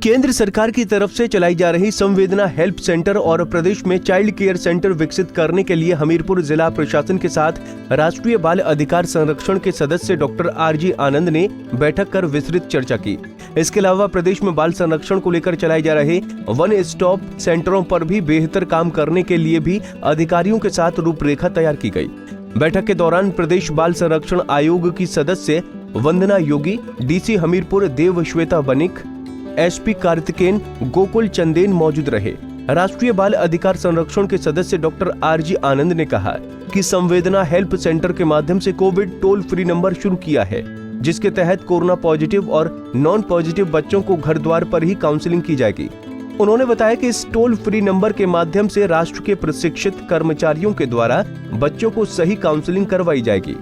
केंद्र सरकार की तरफ से चलाई जा रही संवेदना हेल्प सेंटर और प्रदेश में चाइल्ड केयर सेंटर विकसित करने के लिए हमीरपुर जिला प्रशासन के साथ राष्ट्रीय बाल अधिकार संरक्षण के सदस्य डॉक्टर आरजी आनंद ने बैठक कर विस्तृत चर्चा की। इसके अलावा प्रदेश में बाल संरक्षण को लेकर चलाए जा रहे वन स्टॉप सेंटरों पर भी बेहतर काम करने के लिए भी अधिकारियों के साथ रूपरेखा तैयार की गई। बैठक के दौरान प्रदेश बाल संरक्षण आयोग की सदस्य वंदना योगी, डीसी हमीरपुर देव श्वेता बनिक, एसपी कार्तिकेन, गोकुल चंदेन मौजूद रहे। राष्ट्रीय बाल अधिकार संरक्षण के सदस्य डॉक्टर आरजी आनंद ने कहा कि संवेदना हेल्प सेंटर के माध्यम से कोविड टोल फ्री नंबर शुरू किया है, जिसके तहत कोरोना पॉजिटिव और नॉन पॉजिटिव बच्चों को घर द्वार पर ही काउंसलिंग की जाएगी। उन्होंने बताया कि इस टोल फ्री नंबर के माध्यम से राष्ट्र के प्रशिक्षित कर्मचारियों के द्वारा बच्चों को सही काउंसलिंग करवाई जाएगी।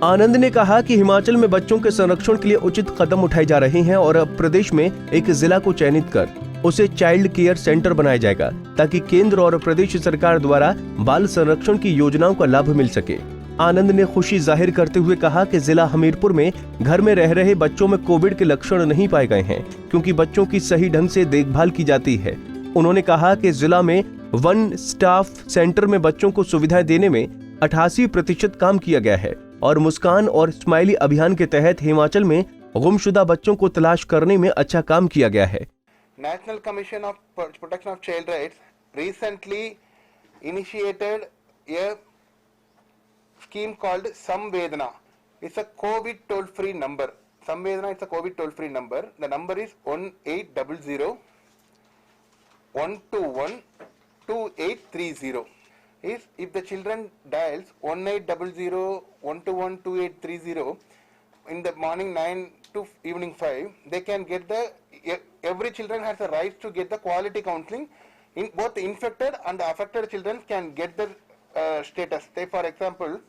आनंद ने कहा कि हिमाचल में बच्चों के संरक्षण के लिए उचित कदम उठाए जा रहे हैं और अब प्रदेश में एक जिला को चयनित कर उसे चाइल्ड केयर सेंटर बनाया जाएगा, ताकि केंद्र और प्रदेश सरकार द्वारा बाल संरक्षण की योजनाओं का लाभ मिल सके। आनंद ने खुशी जाहिर करते हुए कहा कि जिला हमीरपुर में घर में रह रहे बच्चों में कोविड के लक्षण नहीं पाए गए हैं, क्योंकि बच्चों की सही ढंग से देखभाल की जाती है। उन्होंने कहा कि जिला में वन स्टाफ सेंटर में बच्चों को सुविधाएं देने में 88% काम किया गया है और मुस्कान और स्माइली अभियान के तहत हिमाचल में गुमशुदा बच्चों को तलाश करने में अच्छा काम किया गया है। National commission of protection of child rights recently initiated a scheme called Samvedana. It's a COVID toll-free number. Samvedana is a COVID toll-free number. The number is 1800 121 2830. If the children dials 1800 121 2830 in the morning 9 to evening 5, they can get every children has a right to get the quality counseling. In both infected and affected children can get the status. Say for example,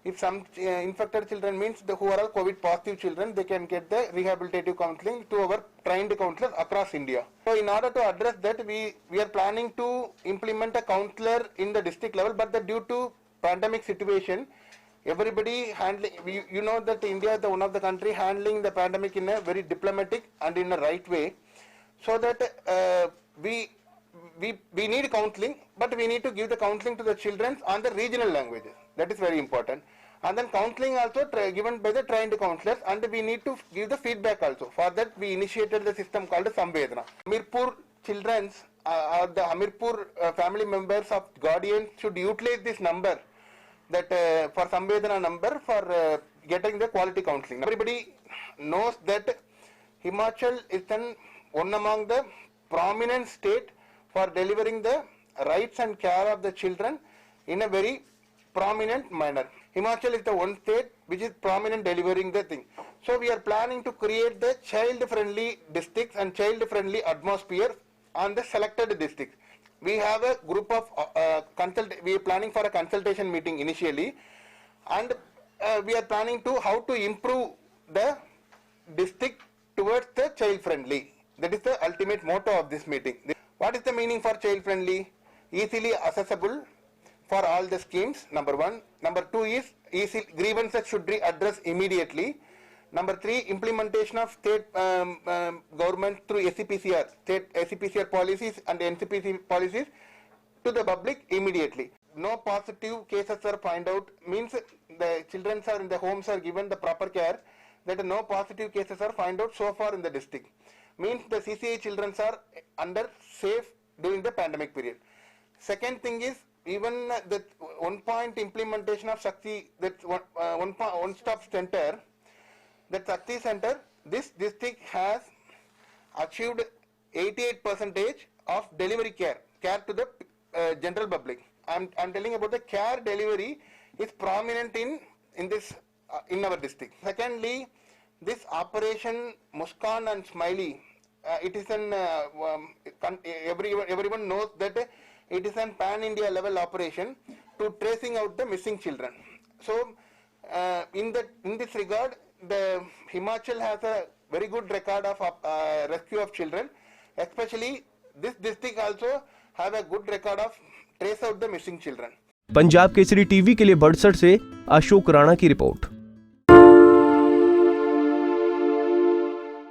if some infected children means who are all COVID positive children, they can get the rehabilitative counseling to our trained counselors across India. So in order to address that, we are planning to implement a counselor in the district level, but due to pandemic situation, everybody handling, you know that India is one of the country handling the pandemic in a very diplomatic and in a right way, so that we need counseling, but we need to give the counseling to the children on the regional languages. That is very important. And then counseling also given by the trained counselors, and we need to give the feedback also. For that we initiated the system called Samvedana. Hamirpur children or the Hamirpur family members of guardians should utilize this number, that for Samvedana number, for getting the quality counseling. Everybody knows that Himachal is one among the prominent state for delivering the rights and care of the children in a very prominent manner. Himachal is the one state which is prominent delivering the thing. So we are planning to create the child-friendly districts and child-friendly atmosphere on the selected districts. We have a group of we are planning for a consultation meeting initially, and we are planning to how to improve the district towards the child-friendly. That is the ultimate motto of this meeting. What is the meaning for child-friendly? Easily accessible for all the schemes, number one. Number two is grievances should be addressed immediately. Number three, implementation of state government through SCPCR, state SCPCR policies and NCPC policies to the public immediately. No positive cases are found out, means the children are in the homes are given the proper care, that no positive cases are found out so far in the district. Means the CCI children are under safe during the pandemic period. Second thing is, even the one point implementation of Shakti, that one stop center, that Shakti center, this district has achieved 88% of delivery care to the general public. I'm telling about the care delivery is prominent in this in our district. Secondly, this operation Muskan and Smiley, it is an everyone knows that it is an pan-India level operation to tracing out the missing children. So in this regard, the Himachal has a very good record of rescue of children. Especially this district also have a good record of trace out the missing children. Punjab Kesari TV के लिए बड़सठ से अशोक राणा की report.